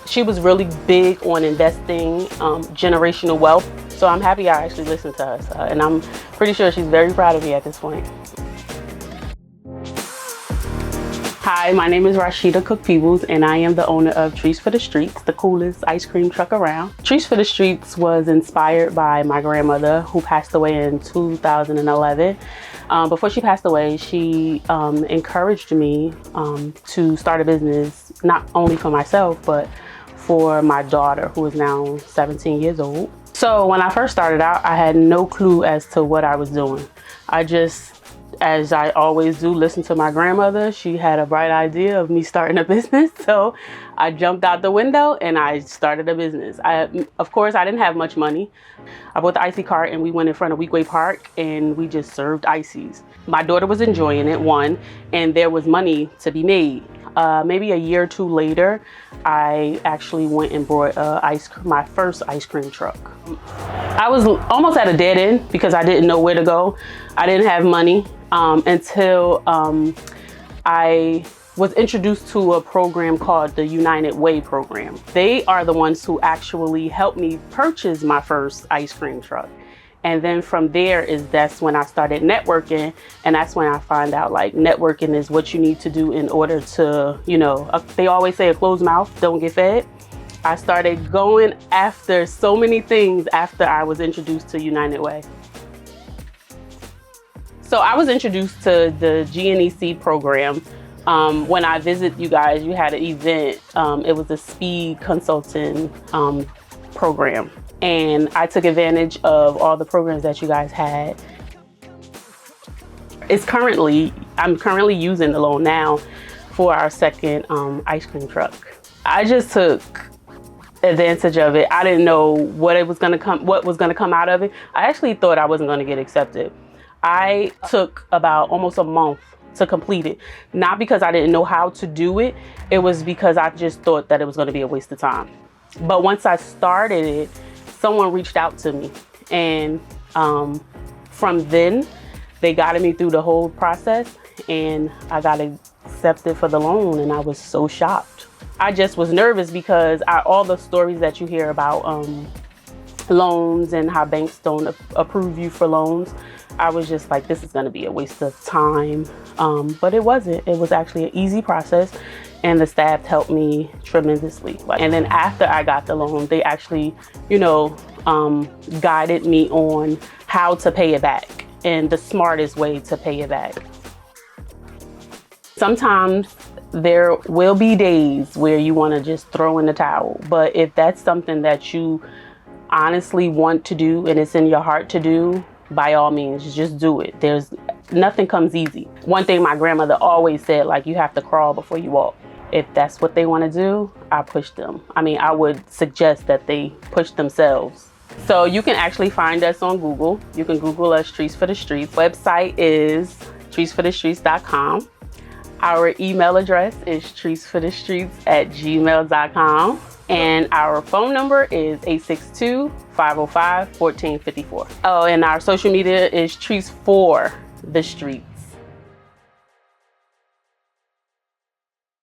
She was really big on investing generational wealth. So I'm happy I actually listened to her. And I'm pretty sure she's very proud of me at this point. Hi, my name is Rasheedah Cook-Peebles, and I am the owner of Treats for the Streets, the coolest ice cream truck around. Treats for the Streets was inspired by my grandmother, who passed away in 2011. Before she passed away, she encouraged me to start a business, not only for myself, but for my daughter, who is now 17 years old. So when I first started out, I had no clue as to what I was doing. I just, as I always do, listen to my grandmother. She had a bright idea of me starting a business. So I jumped out the window and I started a business. Of course, I didn't have much money. I bought the icy cart and we went in front of Weekway Park and we just served ices. My daughter was enjoying it, one, and there was money to be made. Maybe a year or two later, I actually went and bought my first ice cream truck. I was almost at a dead end because I didn't know where to go. I didn't have money until I was introduced to a program called the United Way program. They are the ones who actually helped me purchase my first ice cream truck. And then from there that's when I started networking, and that's when I find out like networking is what you need to do in order to, you know, they always say a closed mouth don't get fed. I started going after so many things after I was introduced to United Way. So I was introduced to the GNEC program. When I visit you guys, you had an event. It was a speed consulting program. And I took advantage of all the programs that you guys had. I'm currently using the loan now for our second ice cream truck. I just took advantage of it. I didn't know what was gonna come out of it. I actually thought I wasn't gonna get accepted. I took about almost a month to complete it. Not because I didn't know how to do it. It was because I just thought that it was gonna be a waste of time. But once I started it, someone reached out to me, and from then they guided me through the whole process, and I got accepted for the loan, and I was so shocked. I just was nervous because all the stories that you hear about loans and how banks don't approve you for loans, I was just like, this is going to be a waste of time, but it wasn't. It was actually an easy process, and the staff helped me tremendously. And then after I got the loan, they actually, you know, guided me on how to pay it back and the smartest way to pay it back. Sometimes there will be days where you want to just throw in the towel, but if that's something that you honestly want to do and it's in your heart to do, by all means, just do it. Nothing comes easy. One thing my grandmother always said, like, you have to crawl before you walk. If that's what they want to do, I push them. I mean, I would suggest that they push themselves. So you can actually find us on Google. You can Google us, Treats for the Streets. Website is treatsforthestreets.com. Our email address is treatsforthestreets@gmail.com. And our phone number is 862-505-1454. Oh, and our social media is Treats for the Street.